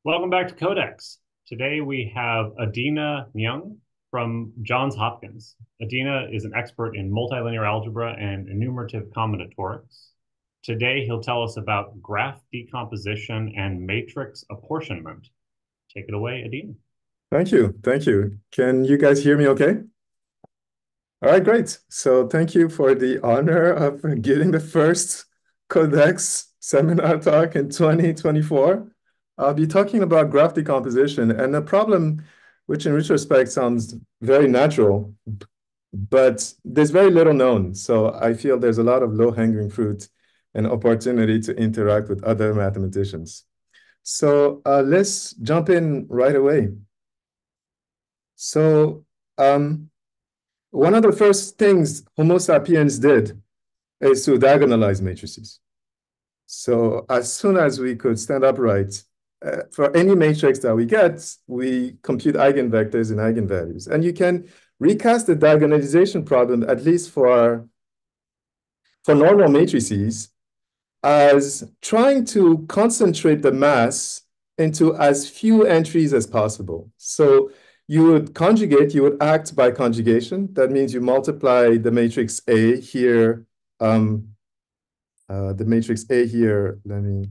Welcome back to Codex. Today we have Edinah Koffi from Johns Hopkins. Edinah is an expert in multilinear algebra and enumerative combinatorics. Today he'll tell us about graph decomposition and matrix apportionment. Take it away, Edinah. Thank you. Thank you. Can you guys hear me okay? All right, great. So thank you for the honor of giving the first Codex seminar talk in 2024. I'll be talking about graph decomposition and a problem which in retrospect sounds very natural, but there's very little known. So I feel there's a lot of low-hanging fruit and opportunity to interact with other mathematicians. So let's jump in right away. So one of the first things Homo sapiens did is to diagonalize matrices. So as soon as we could stand upright, for any matrix that we get, we compute eigenvectors and eigenvalues. And you can recast the diagonalization problem, at least for normal matrices, as trying to concentrate the mass into as few entries as possible. So you would conjugate, you would act by conjugation. That means you multiply the matrix A here, let me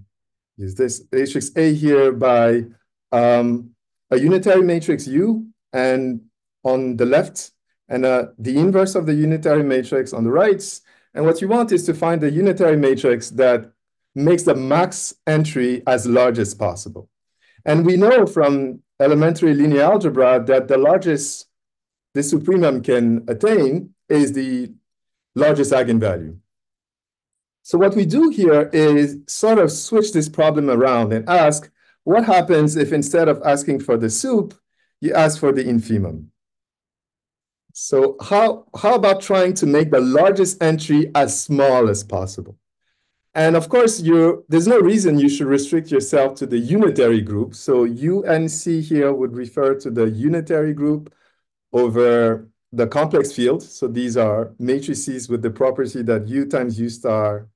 use this, matrix A here by a unitary matrix U, and on the left, and the inverse of the unitary matrix on the right. And what you want is to find a unitary matrix that makes the max entry as large as possible. And we know from elementary linear algebra that the largest the supremum can attain is the largest eigenvalue. So what we do here is sort of switch this problem around and ask, what happens if instead of asking for the sup, you ask for the infimum? So how about trying to make the largest entry as small as possible? And of course, there's no reason you should restrict yourself to the unitary group. So U and C here would refer to the unitary group over the complex field. So these are matrices with the property that U times U star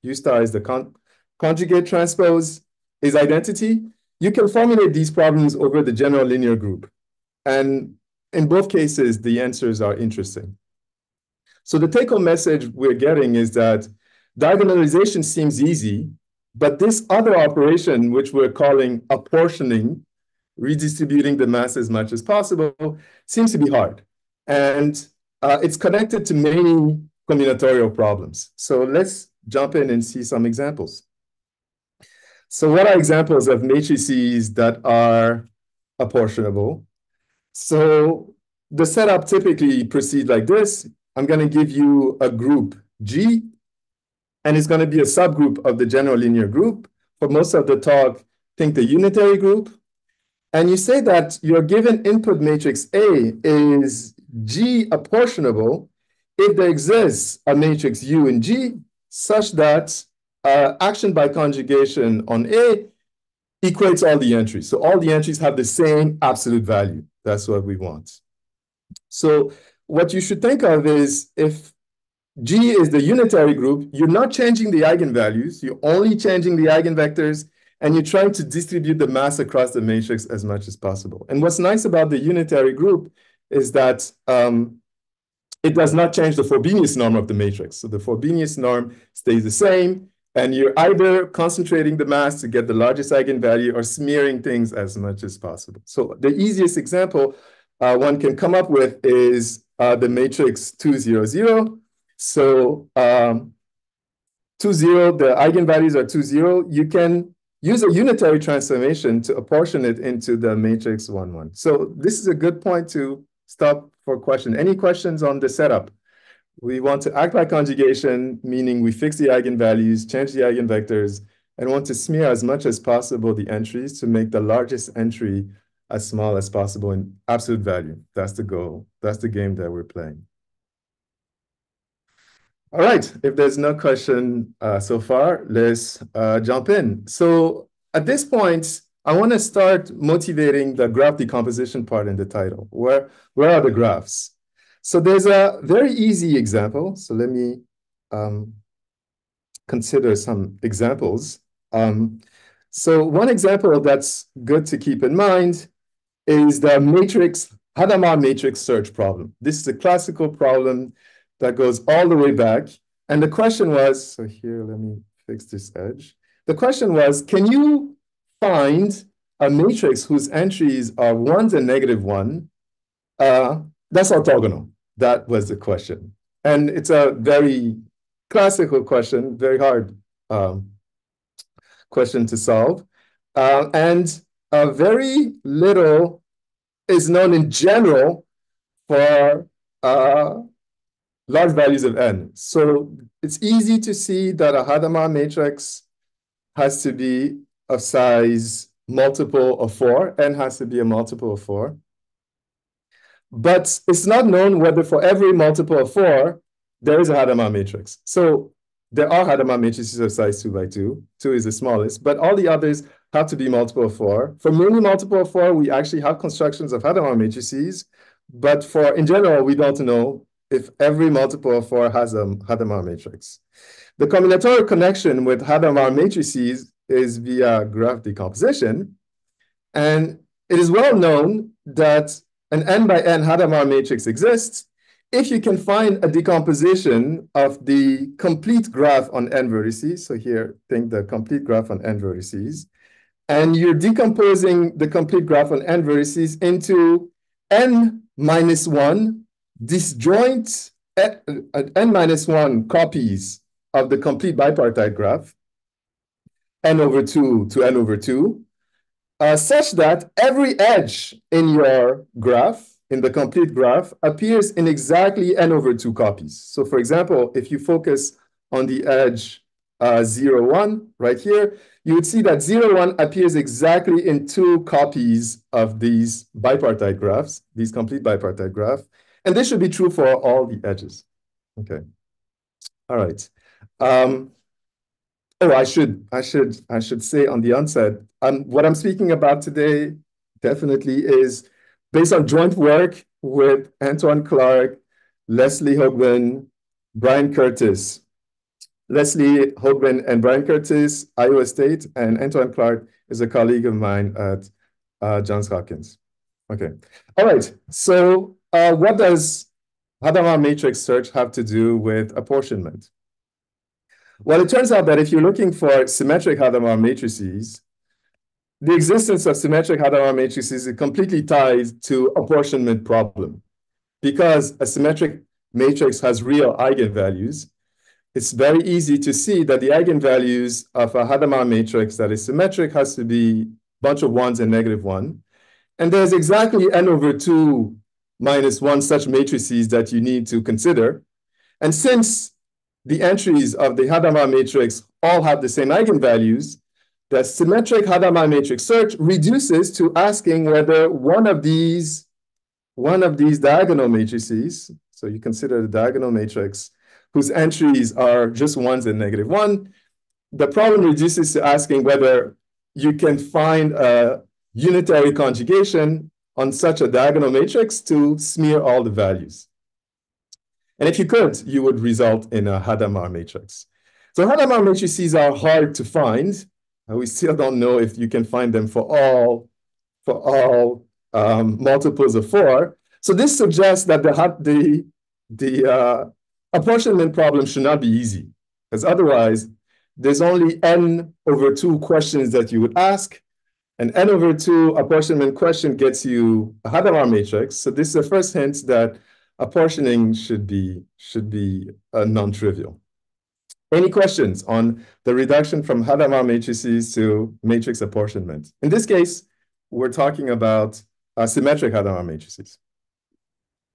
is the conjugate transpose is identity. You can formulate these problems over the general linear group. And in both cases, the answers are interesting. So the take-home message we're getting is that diagonalization seems easy, but this other operation, which we're calling apportioning, redistributing the mass as much as possible, seems to be hard. And it's connected to many combinatorial problems. So let's jump in and see some examples. So what are examples of matrices that are apportionable? So the setup typically proceeds like this. I'm going to give you a group G, and it's going to be a subgroup of the general linear group. For most of the talk, think the unitary group. And you say that your given input matrix A is G apportionable if there exists a matrix U in G such that action by conjugation on A equates all the entries. So all the entries have the same absolute value. That's what we want. So what you should think of is if G is the unitary group, you're not changing the eigenvalues, you're only changing the eigenvectors, and you're trying to distribute the mass across the matrix as much as possible. And what's nice about the unitary group is that it does not change the Frobenius norm of the matrix. So the Frobenius norm stays the same, and you're either concentrating the mass to get the largest eigenvalue or smearing things as much as possible. So the easiest example one can come up with is the matrix 2, 0, 0. So 2, 0, the eigenvalues are 2, 0. You can use a unitary transformation to apportion it into the matrix 1, 1. So this is a good point to stop for question. Any questions on the setup? We want to act by conjugation, meaning we fix the eigenvalues, change the eigenvectors, and want to smear as much as possible the entries to make the largest entry as small as possible in absolute value. That's the goal. That's the game that we're playing. All right, if there's no question so far, let's jump in. So at this point, I want to start motivating the graph decomposition part in the title. Where are the graphs? So there's a very easy example. So let me consider some examples. So one example that's good to keep in mind is the matrix, Hadamard matrix search problem. This is a classical problem that goes all the way back. And the question was, so here, let me fix this edge. The question was, can you find a matrix whose entries are ones and -1 that's orthogonal? That was the question. And it's a very classical question, very hard question to solve. And very little is known in general for large values of n. So it's easy to see that a Hadamard matrix has to be of size multiple of 4. N has to be a multiple of 4. But it's not known whether for every multiple of 4, there is a Hadamard matrix. So there are Hadamard matrices of size 2 by 2. 2 is the smallest, but all the others have to be multiple of 4. For many multiple of 4, we actually have constructions of Hadamard matrices, but in general, we don't know if every multiple of 4 has a Hadamard matrix. The combinatorial connection with Hadamard matrices is via graph decomposition, and it is well known that an n by n Hadamard matrix exists if you can find a decomposition of the complete graph on n vertices. So here, think the complete graph on n vertices. And you're decomposing the complete graph on n vertices into n minus 1 disjoint n minus 1 copies of the complete bipartite graph, n over 2 to n over 2, such that every edge in your graph, in the complete graph, appears in exactly n over 2 copies. So for example, if you focus on the edge 0, 1 right here, you would see that 0, 1 appears exactly in 2 copies of these bipartite graphs, these complete bipartite graph. And this should be true for all the edges. Okay. All right. Oh, I should say on the onset, what I'm speaking about today definitely is based on joint work with Antoine Clark, Leslie Hoagland, Brian Curtis. Leslie Hoagland and Brian Curtis, Iowa State, and Antoine Clark is a colleague of mine at Johns Hopkins. Okay. All right. So what does Hadamard matrix search have to do with apportionment? Well, it turns out that if you're looking for symmetric Hadamard matrices, the existence of symmetric Hadamard matrices is completely tied to apportionment problem. Because a symmetric matrix has real eigenvalues, it's very easy to see that the eigenvalues of a Hadamard matrix that is symmetric has to be a bunch of 1s and -1. And there's exactly n over 2 minus 1 such matrices that you need to consider. And since the entries of the Hadamard matrix all have the same eigenvalues, the symmetric Hadamard matrix search reduces to asking whether one of these diagonal matrices, so you consider the diagonal matrix whose entries are just 1s and -1, the problem reduces to asking whether you can find a unitary conjugation on such a diagonal matrix to smear all the values. And if you could, you would result in a Hadamard matrix. So Hadamard matrices are hard to find. We still don't know if you can find them for all multiples of 4. So this suggests that the apportionment problem should not be easy, because otherwise there's only n over 2 questions that you would ask, and n over 2 apportionment question gets you a Hadamard matrix. So this is the first hint that apportioning should be non-trivial. Any questions on the reduction from Hadamard matrices to matrix apportionment? In this case, we're talking about symmetric Hadamard matrices.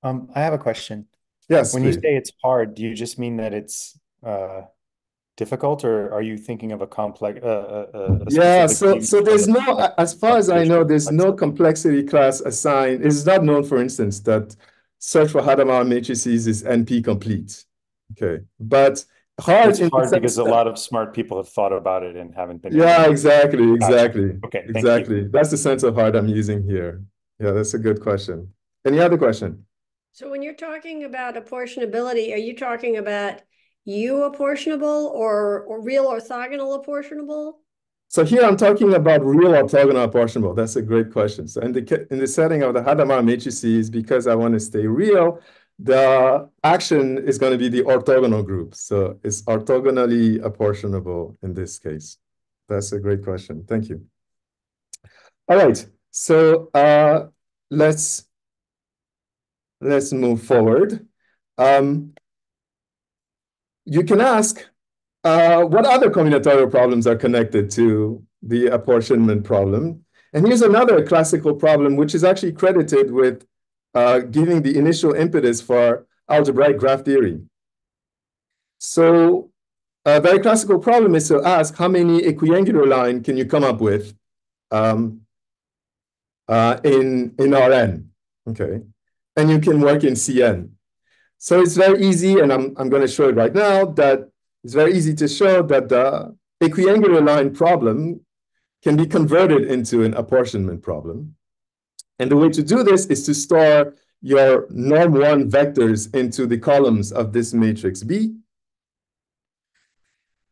I have a question. Yes, When please. you say it's hard, do you just mean that it's difficult, or are you thinking of a complex? Yeah, so there's no, as far as I know, there's no complexity class assigned. It's not known, for instance, that search for Hadamard matrices is NP complete. Okay, but hard. It's hard because a lot of smart people have thought about it and haven't been. Yeah, exactly. Gotcha. Okay, exactly. That's the sense of hard I'm using here. Yeah, that's a good question. Any other question? So when you're talking about apportionability, are you talking about U apportionable or real orthogonal apportionable? So here I'm talking about real orthogonal apportionable. That's a great question. So in the setting of the Hadamard matrices, because I want to stay real, the action is going to be the orthogonal group. So it's orthogonally apportionable in this case. That's a great question. Thank you. All right. So let's move forward. You can ask, what other combinatorial problems are connected to the apportionment problem? And here's another classical problem, which is actually credited with giving the initial impetus for algebraic graph theory. So a very classical problem is to ask how many equiangular line can you come up with in Rn, okay? And you can work in Cn. So it's very easy, and I'm going to show it right now, that it's very easy to show that the equiangular line problem can be converted into an apportionment problem. And the way to do this is to store your norm 1 vectors into the columns of this matrix B.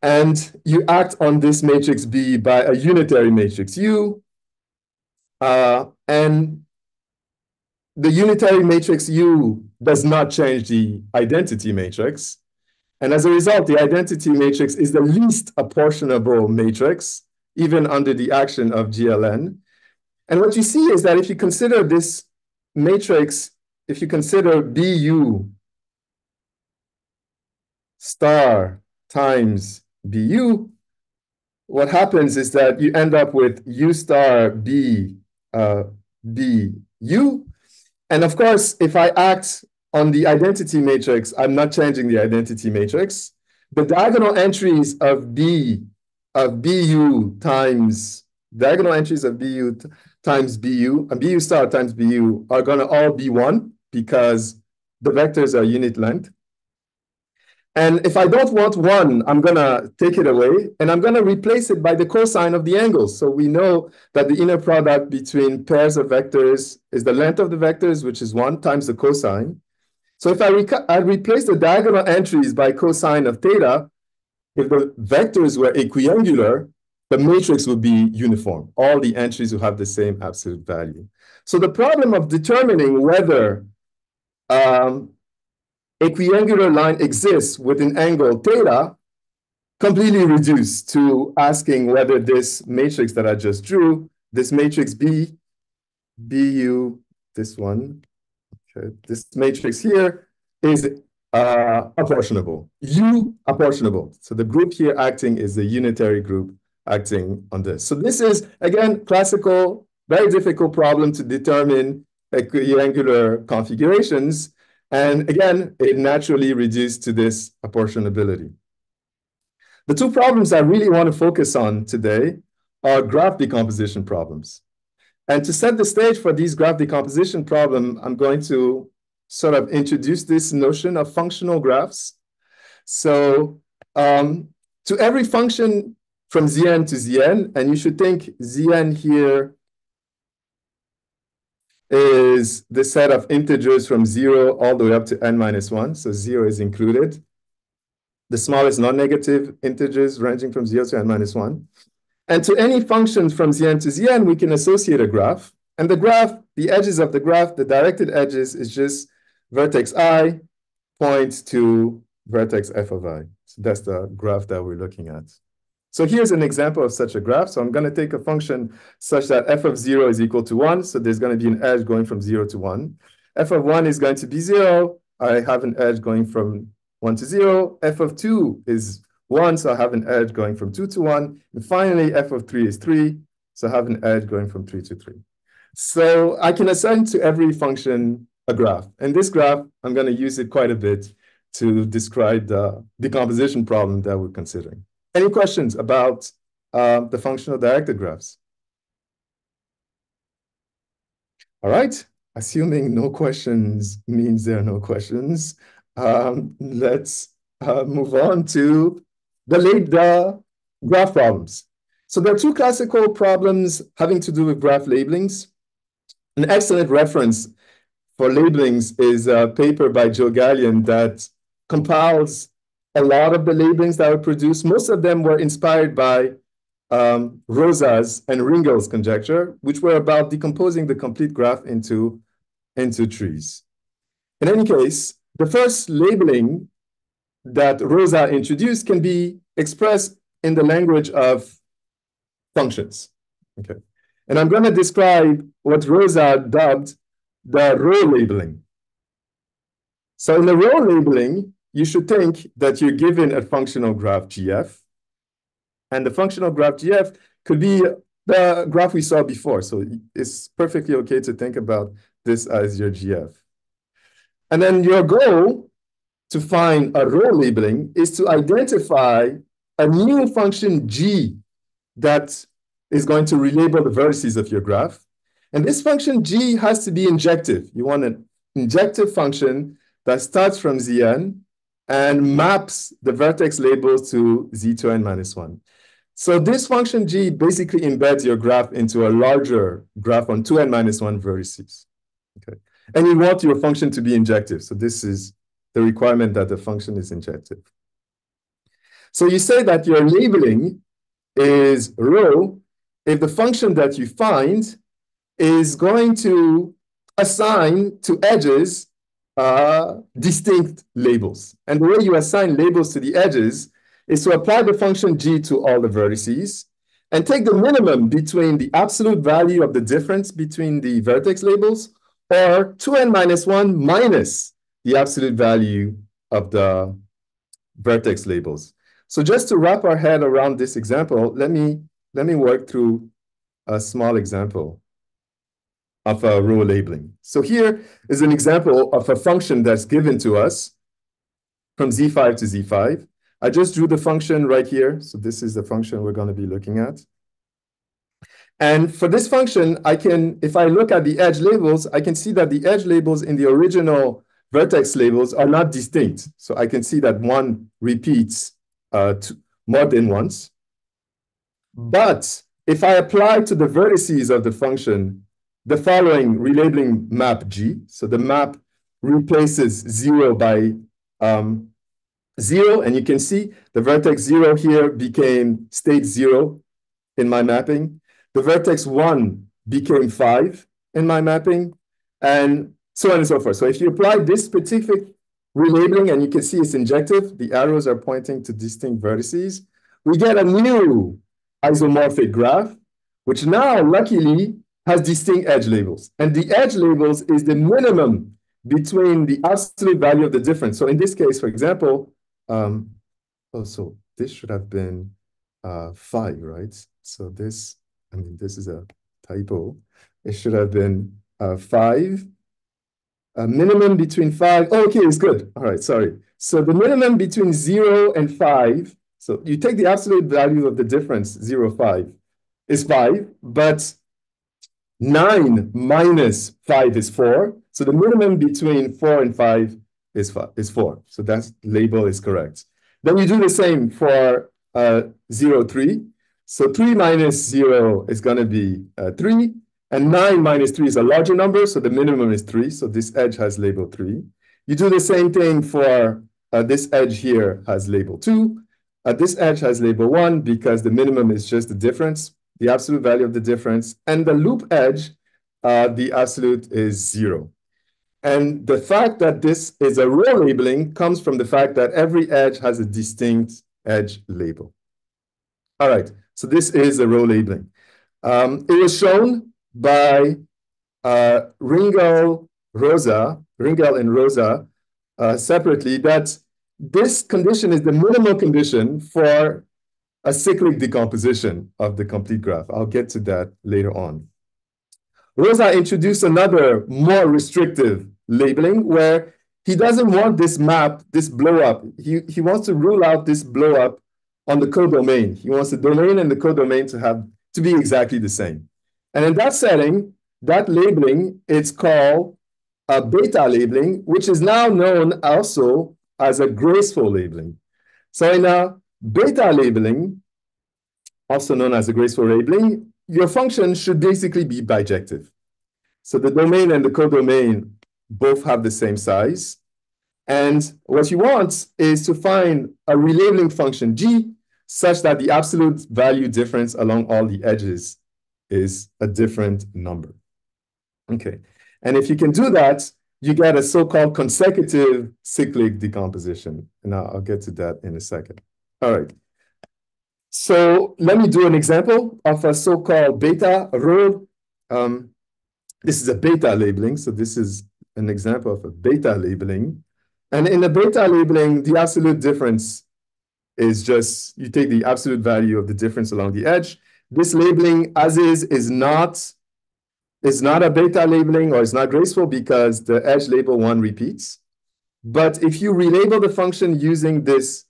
And you act on this matrix B by a unitary matrix U. And the unitary matrix U does not change the identity matrix. And as a result, the identity matrix is the least apportionable matrix, even under the action of GLN. And what you see is that if you consider this matrix, if you consider BU star times BU, what happens is that you end up with U star B BU. And of course, if I act on the identity matrix, I'm not changing the identity matrix. The diagonal entries of BU times diagonal entries of BU times BU and BU star times BU are going to all be 1 because the vectors are unit length. And if I don't want 1, I'm going to take it away, and I'm going to replace it by the cosine of the angles. So we know that the inner product between pairs of vectors is the length of the vectors, which is 1 times the cosine. So if I replace the diagonal entries by cosine of theta, if the vectors were equiangular, the matrix would be uniform. All the entries will have the same absolute value. So the problem of determining whether equiangular line exists with an angle theta completely reduced to asking whether this matrix that I just drew, this matrix B, BU, this one, okay, this matrix here is apportionable, U apportionable. So the group here acting is the unitary group acting on this. So this is, again, classical, very difficult problem to determine equiangular configurations. And again, it naturally reduced to this apportionability. The two problems I really want to focus on today are graph decomposition problems. And to set the stage for these graph decomposition problem, I'm going to sort of introduce this notion of functional graphs. So to every function from Zn to Zn, and you should think Zn here is the set of integers from 0 all the way up to n minus 1. So 0 is included. The smallest non-negative integers ranging from 0 to n minus 1. And to any function from Zn to Zn, we can associate a graph. And the graph, the edges of the graph, the directed edges is just vertex I points to vertex f of I. So that's the graph that we're looking at. So here's an example of such a graph. So I'm going to take a function such that f of 0 is equal to 1. So there's going to be an edge going from 0 to 1. F of 1 is going to be 0. I have an edge going from 1 to 0. F of 2 is 1, so I have an edge going from 2 to 1. And finally, f of 3 is 3, so I have an edge going from 3 to 3. So I can assign to every function a graph. And this graph, I'm going to use it quite a bit to describe the decomposition problem that we're considering. Any questions about the functional directed graphs? All right, assuming no questions means there are no questions. Let's move on to the graph problems. So there are two classical problems having to do with graph labelings. An excellent reference for labelings is a paper by Joe Gallion that compiles a lot of the labelings that were produced. Most of them were inspired by Rosa's and Ringel's conjecture, which were about decomposing the complete graph into trees. In any case, the first labeling that Rosa introduced can be expressed in the language of functions. Okay. And I'm going to describe what Rosa dubbed the row labeling. So in the row labeling, you should think that you're given a functional graph GF. And the functional graph GF could be the graph we saw before. So it's perfectly okay to think about this as your GF. And then your goal to find a row labeling is to identify a new function G that is going to relabel the vertices of your graph. And this function G has to be injective. You want an injective function that starts from Zn and maps the vertex labels to Z to n minus 1. So this function G basically embeds your graph into a larger graph on 2n minus 1 vertices. Okay. And you want your function to be injective. So this is the requirement that the function is injective. So you say that your labeling is row if the function that you find is going to assign to edges distinct labels. And the way you assign labels to the edges is to apply the function G to all the vertices and take the minimum between the absolute value of the difference between the vertex labels or 2n minus 1 minus the absolute value of the vertex labels. So just to wrap our head around this example, let me work through a small example of a row labeling. So here is an example of a function that's given to us from Z5 to Z5. I just drew the function right here. So this is the function we're going to be looking at. And for this function, I can, if I look at the edge labels, I can see that the edge labels in the original vertex labels are not distinct. So I can see that one repeats more than once. But if I apply to the vertices of the function the following relabeling map G, so the map replaces 0 by 0, and you can see the vertex 0 here became state 0 in my mapping. The vertex 1 became 5 in my mapping, and so on and so forth. So if you apply this specific relabeling, and you can see it's injective, the arrows are pointing to distinct vertices, we get a new isomorphic graph, which now, luckily, has distinct edge labels. And the edge labels is the minimum between the absolute value of the difference. So in this case, for example, so this should have been 5, right? So this, I mean, this is a typo. It should have been 5. A minimum between 5. Oh, okay, it's good. All right, sorry. So the minimum between 0 and 5, so you take the absolute value of the difference, 0, 5, is 5, but 9 minus 5 is 4. So the minimum between 4 and 5 is 4. So that label is correct. Then you do the same for 0, 3. So 3 minus 0 is going to be 3. And 9 minus 3 is a larger number, so the minimum is 3. So this edge has label 3. You do the same thing for this edge here has label 2. This edge has label 1 because the minimum is just the difference, the absolute value of the difference. And the loop edge, the absolute is 0. And the fact that this is a row labeling comes from the fact that every edge has a distinct edge label. All right, so this is a row labeling. It was shown by Ringel and Rosa separately that this condition is the minimal condition for a cyclic decomposition of the complete graph. I'll get to that later on. Rosa introduced another more restrictive labeling where he doesn't want this map, this blow up. He wants to rule out this blow up on the codomain. He wants the domain and the codomain to be exactly the same. And in that setting, that labeling, it's called a beta labeling, which is now known also as a graceful labeling. So in a beta labeling, also known as a graceful labeling, your function should basically be bijective. So the domain and the codomain both have the same size. And what you want is to find a relabeling function G such that the absolute value difference along all the edges is a different number. Okay, and if you can do that, you get a so-called consecutive cyclic decomposition. And I'll get to that in a second. All right. So let me do an example of a so-called beta rho. This is a beta labeling. So this is an example of a beta labeling. And in a beta labeling, the absolute difference is just, you take the absolute value of the difference along the edge. This labeling as is not a beta labeling, or it's not graceful because the edge label 1 repeats. But if you relabel the function using this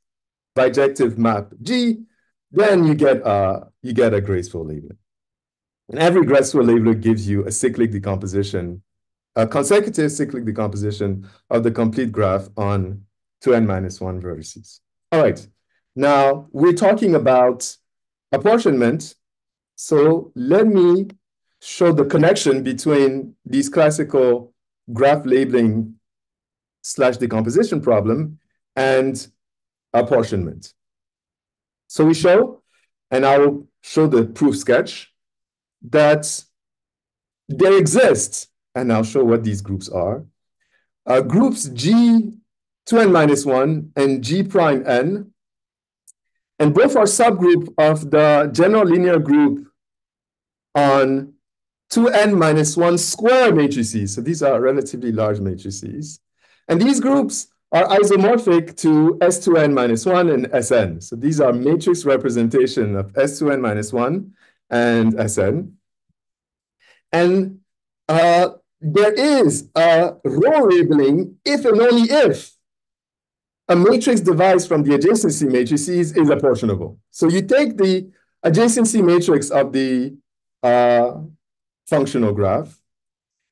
bijective map G, then you get a graceful labeling. And every graceful labeler gives you a cyclic decomposition, a consecutive cyclic decomposition of the complete graph on 2n-1 vertices. All right, now we're talking about apportionment. So let me show the connection between these classical graph labeling / decomposition problem and apportionment. So we show, and I will show the proof sketch, that they exist, and I'll show what these groups are. Groups G 2n-1 and G prime n, and both are subgroup of the general linear group on 2n-1 square matrices. So these are relatively large matrices. And these groups are isomorphic to S2n-1 and Sn. So these are matrix representation of S2n-1 and Sn. And there is a row labeling if and only if a matrix devised from the adjacency matrices is apportionable. So you take the adjacency matrix of the functional graph,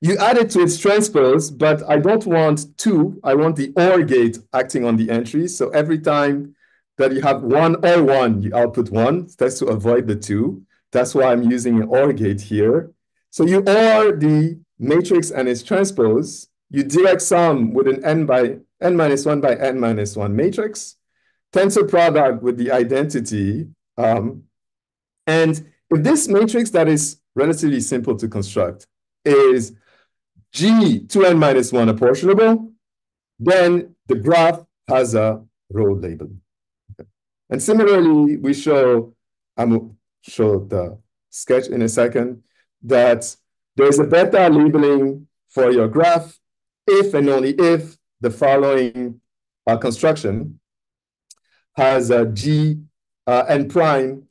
you add it to its transpose, but I don't want 2. I want the OR gate acting on the entries. So every time that you have 1 or 1, you output 1. That's to avoid the 2. That's why I'm using an OR gate here. So you OR the matrix and its transpose. You direct sum with an n-1 by n-1 matrix, tensor product with the identity. And if this matrix that is relatively simple to construct is G 2n-1 apportionable, then the graph has a row label. Okay. And similarly, we show, I will show the sketch in a second, that there's a beta labeling for your graph if and only if the following construction has a G n prime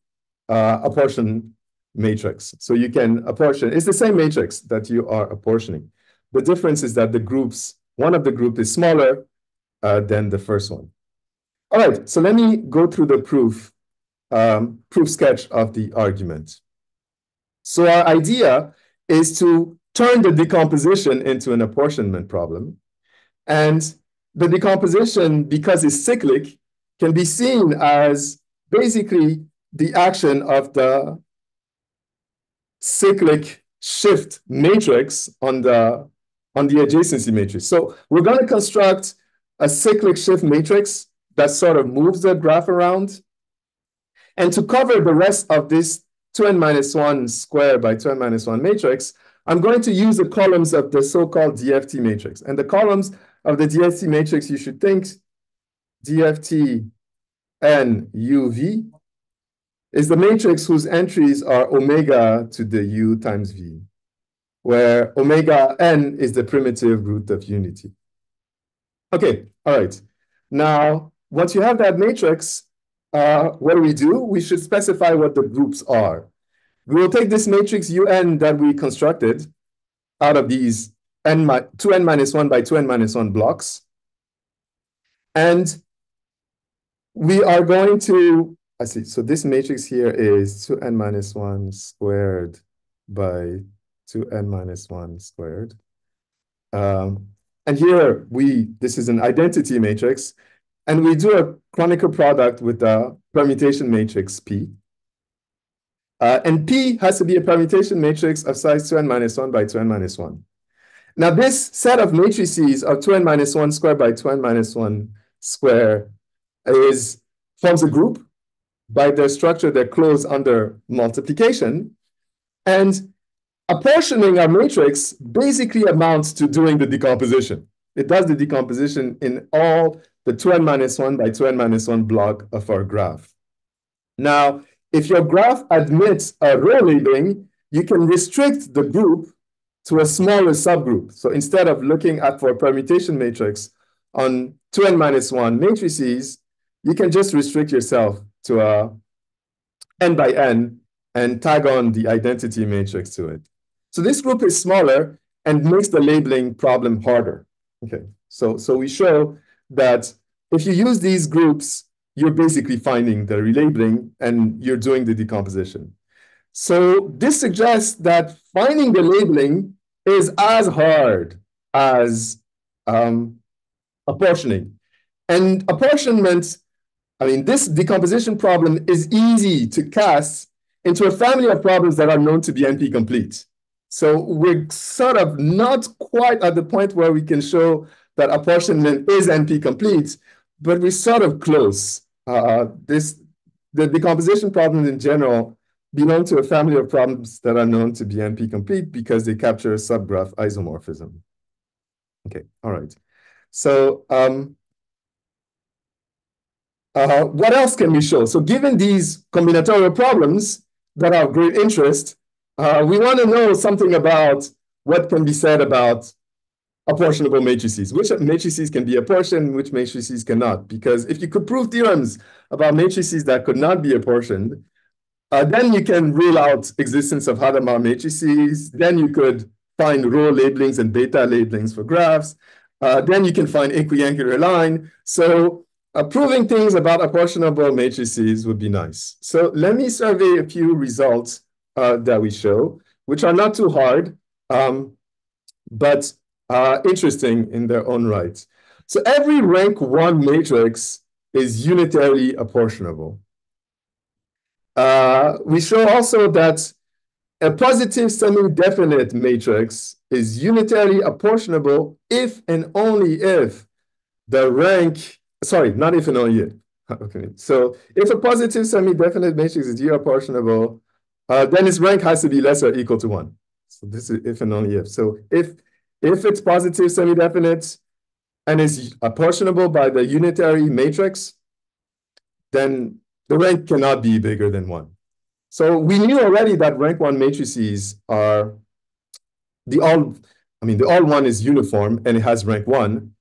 apportion matrix. So you can apportion. It's the same matrix that you are apportioning. The difference is that the groups, one of the group is smaller than the first one. All right, so let me go through the proof sketch of the argument. So our idea is to turn the decomposition into an apportionment problem. And the decomposition, because it's cyclic, can be seen as basically the action of the cyclic shift matrix on the adjacency matrix. So we're going to construct a cyclic shift matrix that sort of moves the graph around. And to cover the rest of this 2n-1 square by 2n-1 matrix, I'm going to use the columns of the so-called DFT matrix. And the columns of the DFT matrix, you should think DFT n uv is the matrix whose entries are omega to the u times v, where omega n is the primitive root of unity. Okay, all right. Now, once you have that matrix, what do? We should specify what the groups are. We will take this matrix un that we constructed out of these 2n-1 by 2n-1 blocks. And we are going to, I see, so this matrix here is 2n-1 squared by 2n-1 squared. And here this is an identity matrix, and we do a chronicle product with the permutation matrix P. And P has to be a permutation matrix of size 2n-1 by 2n-1. Now this set of matrices of 2n-1 squared by 2n-1 square forms a group by their structure, they're closed under multiplication. And apportioning a matrix basically amounts to doing the decomposition. It does the decomposition in all the 2n minus 1 by 2n minus 1 block of our graph. Now, if your graph admits a row labeling, you can restrict the group to a smaller subgroup. So instead of looking at for a permutation matrix on 2n minus 1 matrices, you can just restrict yourself to a n by n and tag on the identity matrix to it. So this group is smaller and makes the labeling problem harder. Okay, so we show that if you use these groups, you're basically finding the relabeling and you're doing the decomposition. So this suggests that finding the labeling is as hard as apportioning. And apportionment, I mean, this decomposition problem is easy to cast into a family of problems that are known to be NP-complete. So we're sort of not quite at the point where we can show that apportionment is NP-complete, but we're sort of close. The decomposition problems in general belong to a family of problems that are known to be NP-complete because they capture subgraph isomorphism. Okay, all right. So what else can we show? So given these combinatorial problems that are of great interest, we want to know something about what can be said about apportionable matrices. Which matrices can be apportioned, which matrices cannot? Because if you could prove theorems about matrices that could not be apportioned, then you can rule out existence of Hadamard matrices. Then you could find row labelings and beta labelings for graphs. Then you can find equiangular line. So proving things about apportionable matrices would be nice. So let me survey a few results that we show, which are not too hard, but interesting in their own right. So every rank 1 matrix is unitarily apportionable. We show also that a positive semi-definite matrix is unitarily apportionable if and only if the rank, sorry, not if and only if. Okay, so if a positive semi-definite matrix is apportionable, then its rank has to be less or equal to 1. So this is if and only if. So if it's positive semi-definite and is apportionable by the unitary matrix, then the rank cannot be bigger than 1. So we knew already that rank 1 matrices are the all 1 is uniform and it has rank 1.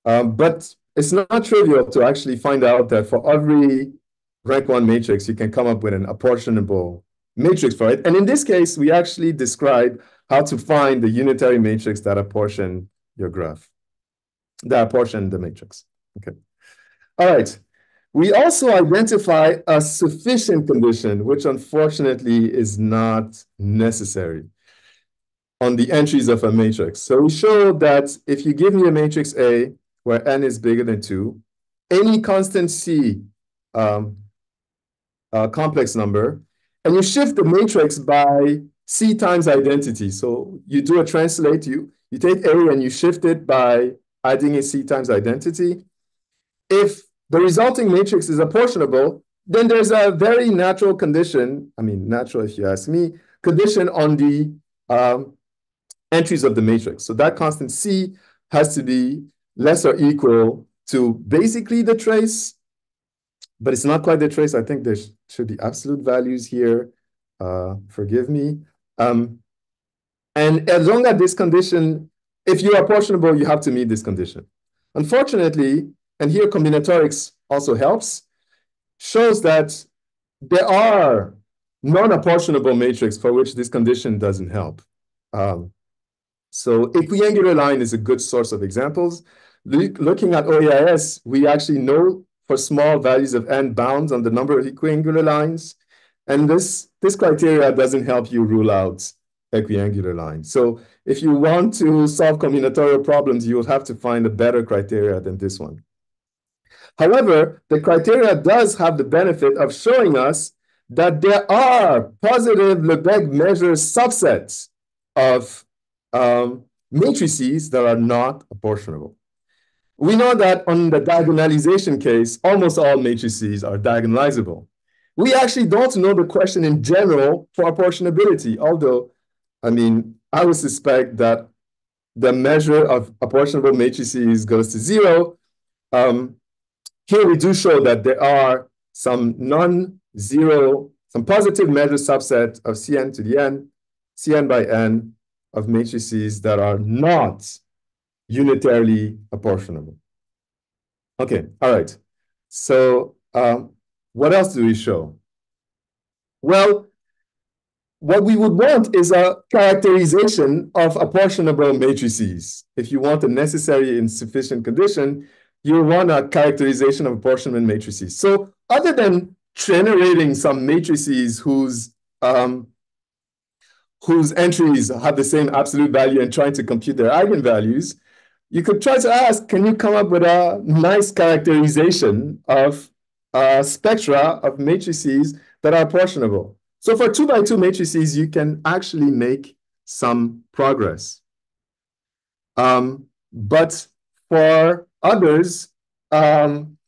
But it's not trivial to actually find out that for every rank 1 matrix, you can come up with an apportionable matrix for it. And in this case, we actually describe how to find the unitary matrix that apportion your graph, that apportion the matrix. Okay. All right. We also identify a sufficient condition, which unfortunately is not necessary on the entries of a matrix. So we show that if you give me a matrix A, where n is bigger than 2, any constant C complex number, and you shift the matrix by C times identity. So you do a translate, you take A and you shift it by adding a C times identity. If the resulting matrix is apportionable, then there's a very natural condition, I mean, natural if you ask me, condition on the entries of the matrix. So that constant C has to be less or equal to basically the trace, but it's not quite the trace. I think there should be absolute values here. Forgive me. And as long as this condition, if you're apportionable, you have to meet this condition. Unfortunately, and here combinatorics also helps, shows that there are non-apportionable matrix for which this condition doesn't help. So equiangular line is a good source of examples. Looking at OAIS, we actually know for small values of n bounds on the number of equiangular lines. And this criteria doesn't help you rule out equiangular lines. So if you want to solve combinatorial problems, you will have to find a better criteria than this one. However, the criteria does have the benefit of showing us that there are positive Lebesgue measure subsets of matrices that are not apportionable. We know that on the diagonalization case, almost all matrices are diagonalizable. we actually don't know the question in general for apportionability, although, I mean, I would suspect that the measure of apportionable matrices goes to 0. Here we do show that there are some non-zero, some positive measure subset of Cn to the n, Cn by n of matrices that are not unitarily apportionable. Okay, all right. So what else do we show? Well, what we would want is a characterization of apportionable matrices. If you want a necessary and sufficient condition, you want a characterization of apportionment matrices. So other than generating some matrices whose entries have the same absolute value and trying to compute their eigenvalues, you could try to ask, can you come up with a nice characterization of spectra of matrices that are apportionable? So for 2x2 matrices, you can actually make some progress. But for others,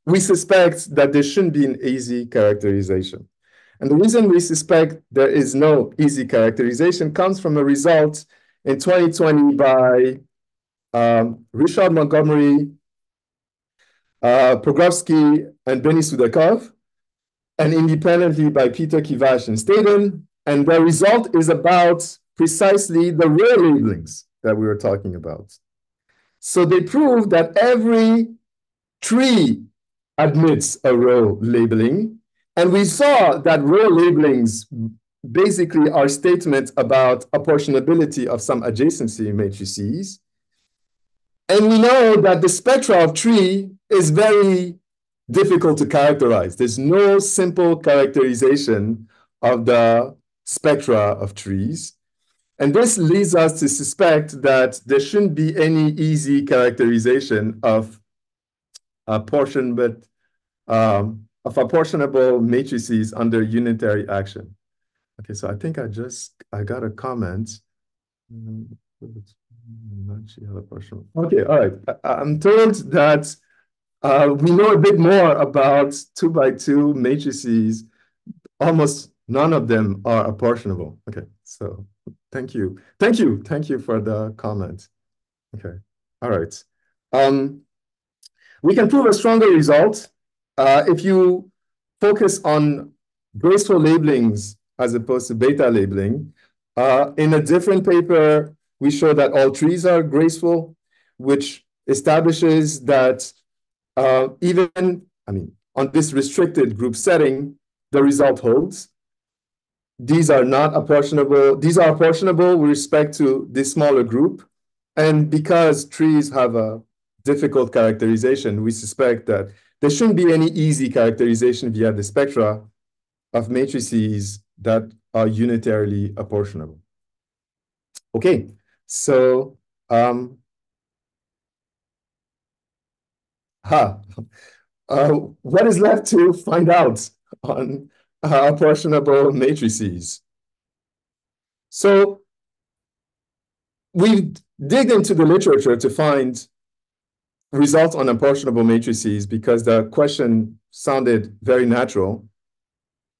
we suspect that there shouldn't be an easy characterization. And the reason we suspect there is no easy characterization comes from a result in 2020 by Richard Montgomery, Pogrovsky, and Benny Sudakov, and independently by Peter Kivash and Staden. And the result is about precisely the row labelings that we were talking about. So they prove that every tree admits a row labeling. And we saw that row labelings basically are statements about apportionability of some adjacency matrices. And we know that the spectra of tree is very difficult to characterize. There's no simple characterization of the spectra of trees. And this leads us to suspect that there shouldn't be any easy characterization of apportionment, of apportionable matrices under unitary action. Okay, so I think I got a comment. Okay, all right. I'm told that we know a bit more about 2x2 matrices. Almost none of them are apportionable. Okay, so thank you. Thank you for the comment. Okay, all right. We can prove a stronger result if you focus on graceful labelings as opposed to beta labeling. In a different paper, we show that all trees are graceful, which establishes that on this restricted group setting, the result holds. These are not apportionable. These are apportionable with respect to this smaller group. And because trees have a difficult characterization, we suspect that there shouldn't be any easy characterization via the spectra of matrices that are unitarily apportionable. Okay, so what is left to find out on apportionable matrices? So we dig into the literature to find results on apportionable matrices because the question sounded very natural.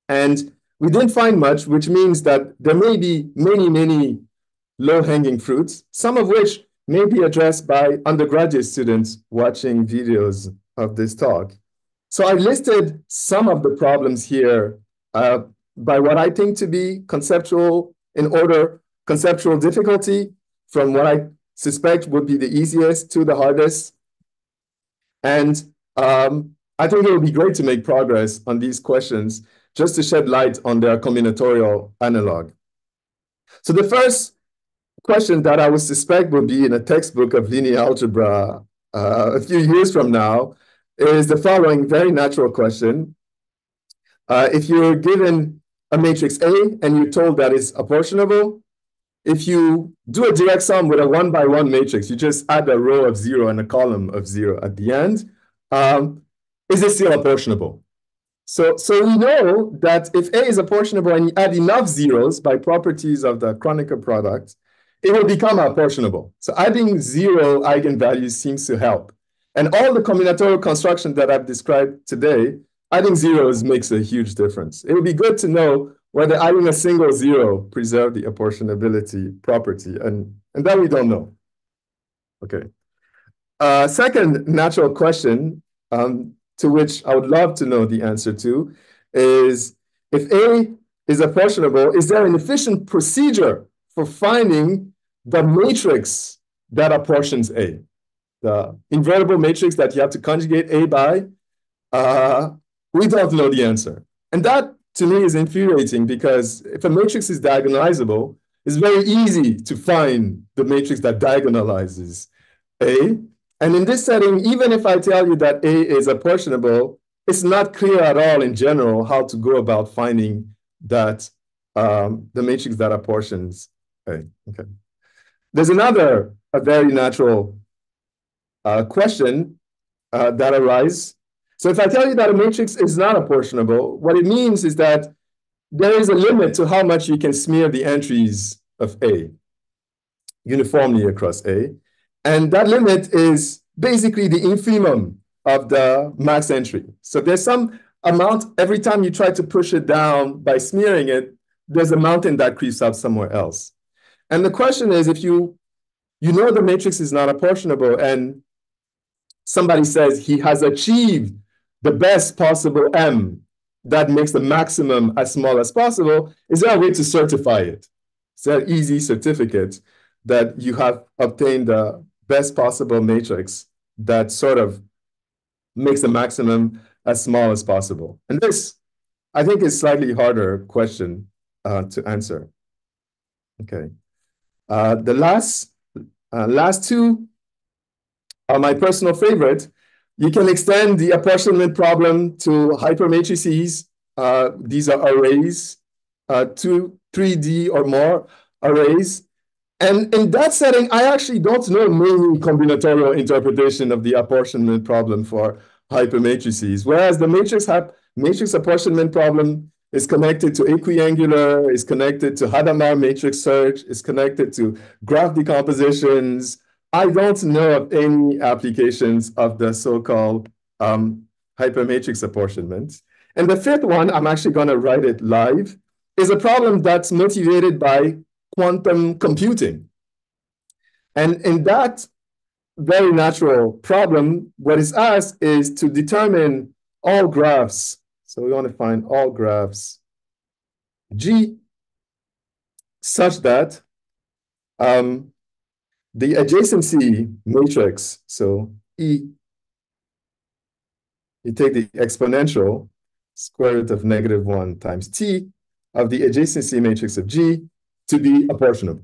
And we didn't find much, which means that there may be many low-hanging fruits, some of which may be addressed by undergraduate students watching videos of this talk. So I listed some of the problems here by what I think to be conceptual difficulty, from what I suspect would be the easiest to the hardest. And I think it would be great to make progress on these questions just to shed light on their combinatorial analog. So the first question that I would suspect would be in a textbook of linear algebra a few years from now is the following very natural question. If you're given a matrix A and you're told that it's apportionable, if you do a direct sum with a 1x1 matrix, you just add a row of 0 and a column of 0 at the end, is it still apportionable? So we know that if A is apportionable and you add enough zeros by properties of the Kronecker product, it will become apportionable. So adding 0 eigenvalues seems to help. And all the combinatorial constructions that I've described today adding zeros makes a huge difference. It would be good to know whether adding a single zero preserves the apportionability property, and that we don't know. Okay. Second natural question, to which I would love to know the answer to, is if A is apportionable, is there an efficient procedure for finding the matrix that apportions A? The invertible matrix that you have to conjugate A by? We don't know the answer. And that, to me, is infuriating because if a matrix is diagonalizable, it's very easy to find the matrix that diagonalizes A. And in this setting, even if I tell you that A is apportionable, it's not clear at all in general how to go about finding that the matrix that apportions A. Okay. There's another, a very natural question that arises. So if I tell you that a matrix is not apportionable, what it means is that there is a limit to how much you can smear the entries of A uniformly across A. And that limit is basically the infimum of the max entry. So there's some amount, every time you try to push it down by smearing it, there's a mountain that creeps up somewhere else. And the question is, if you know the matrix is not apportionable and somebody says he has achieved the best possible M that makes the maximum as small as possible, is there a way to certify it? Is there an easy certificate that you have obtained the best possible matrix that sort of makes the maximum as small as possible? And this, I think, is a slightly harder question to answer. Okay. The last two are my personal favorite. You can extend the apportionment problem to hypermatrices. These are arrays, 3D or more arrays. And in that setting, I actually don't know many combinatorial interpretation of the apportionment problem for hypermatrices, whereas the matrix apportionment problem is connected to equiangular, is connected to Hadamard matrix search, is connected to graph decompositions. I don't know of any applications of the so-called hypermatrix apportionment. And the fifth one, I'm actually going to write it live, is a problem that's motivated by quantum computing. And in that very natural problem, what is asked is to determine all graphs. So we want to find all graphs G such that the adjacency matrix, so E, you take the exponential square root of -1 times T of the adjacency matrix of G to be apportionable.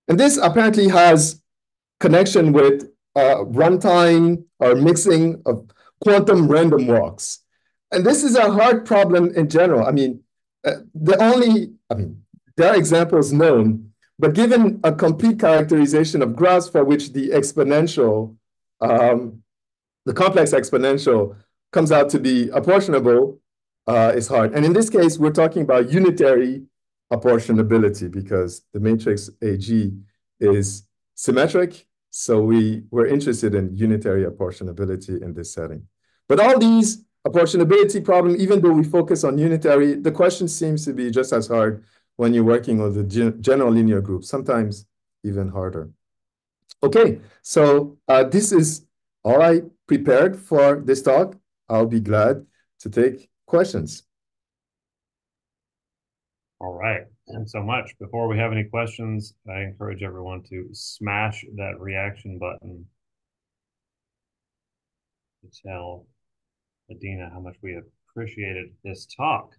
And this apparently has connection with runtime or mixing of quantum random walks. And this is a hard problem in general. I mean, there are examples known, but given a complete characterization of graphs for which the exponential, the complex exponential comes out to be apportionable, is hard. And in this case, we're talking about unitary apportionability because the matrix AG is symmetric. So we're interested in unitary apportionability in this setting. But all these apportionability problems, even though we focus on unitary, the question seems to be just as hard when you're working with the general linear group, sometimes even harder. Okay, so this is all I prepared for this talk. I'll be glad to take questions. All right, thanks so much. Before we have any questions, I encourage everyone to smash that reaction button to tell Edinah how much we appreciated this talk.